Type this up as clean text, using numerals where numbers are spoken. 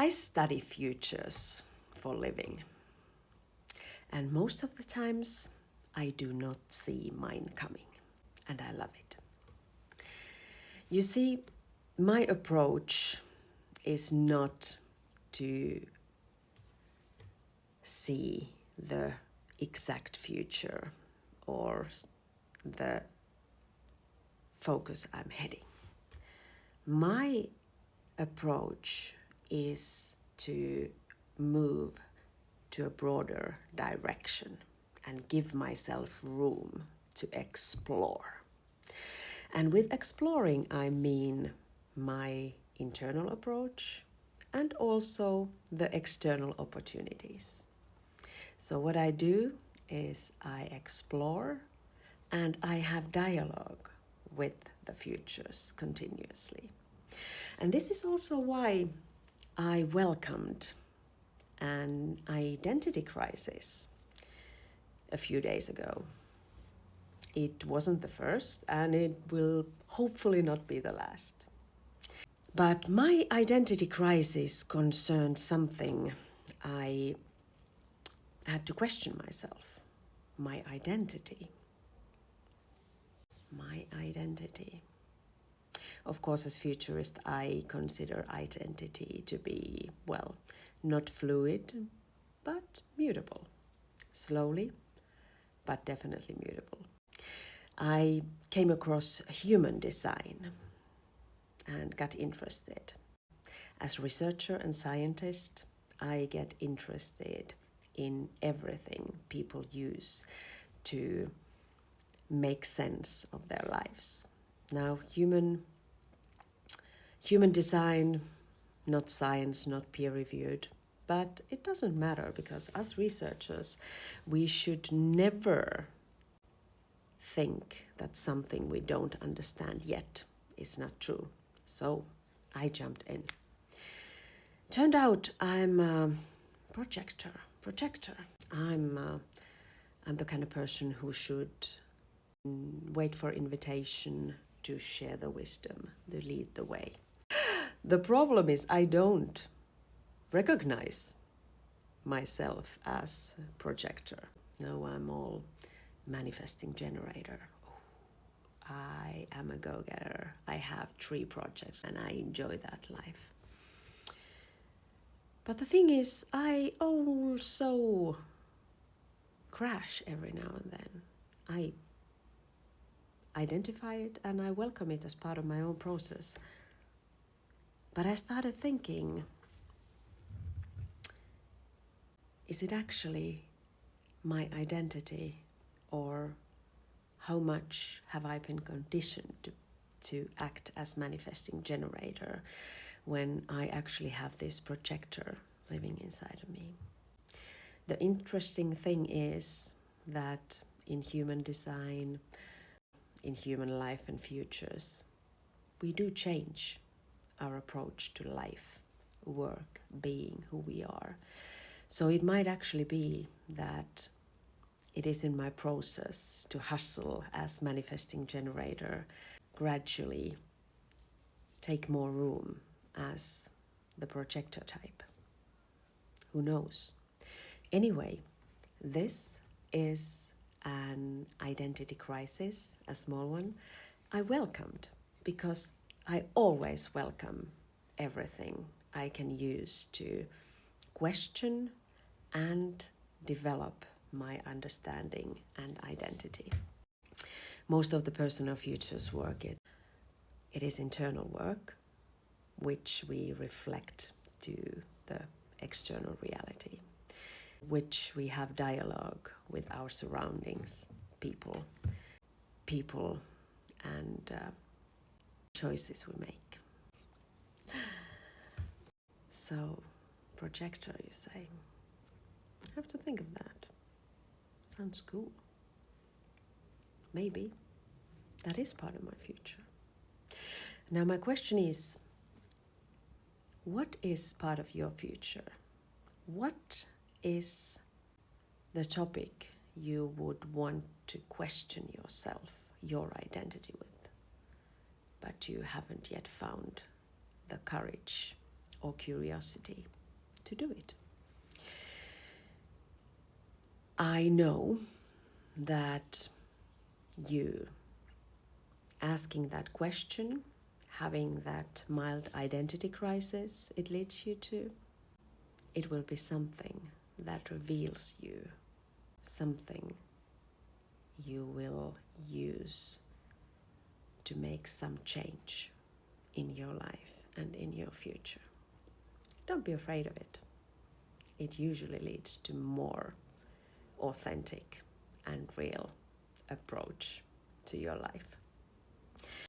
I study futures for living, and most of the times I do not see mine coming, and I love it. You see, my approach is not to see the exact future or the focus I'm heading. My approach is to move to a broader direction and give myself room to explore. And with exploring, I mean my internal approach and also the external opportunities. So what I do is I explore and I have dialogue with the futures continuously. And this is also why I welcomed an identity crisis a few days ago. It wasn't the first, and it will hopefully not be the last. But my identity crisis concerned something I had to question myself. My identity. My identity. Of course, as futurist, I consider identity to be, well, not fluid, but mutable. Slowly, but definitely mutable. I came across human design and got interested. As researcher and scientist, I get interested in everything people use to make sense of their lives. Now, human design, not science, not peer-reviewed, but it doesn't matter because as researchers, we should never think that something we don't understand yet is not true. So I jumped in. Turned out I'm a projector. I'm the kind of person who should wait for invitation to share the wisdom, to lead the way. The problem is I don't recognize myself as a projector. No, I'm all manifesting generator. I am a go-getter. I have 3 projects and I enjoy that life. But the thing is, I also crash every now and then. I identify it and I welcome it as part of my own process. But I started thinking, is it actually my identity, or how much have I been conditioned to act as manifesting generator when I actually have this projector living inside of me? The interesting thing is that in human design, in human life and futures, we do change our approach to life, work, being who we are. So it might actually be that it is in my process to hustle as manifesting generator, gradually take more room as the projector type. Who knows? Anyway, this is an identity crisis, a small one, I welcomed because I always welcome everything I can use to question and develop my understanding and identity. Most of the personal futures work, it is internal work, which we reflect to the external reality, which we have dialogue with our surroundings, people and choices we make. So, projector, you say? I have to think of that. Sounds cool. Maybe that is part of my future. Now my question is, what is part of your future? What is the topic you would want to question yourself, your identity with, but you haven't yet found the courage or curiosity to do it. I know that you asking that question, having that mild identity crisis it leads you to, it will be something that reveals you, something you will use to make some change in your life and in your future. Don't be afraid of it. It usually leads to more authentic and real approach to your life.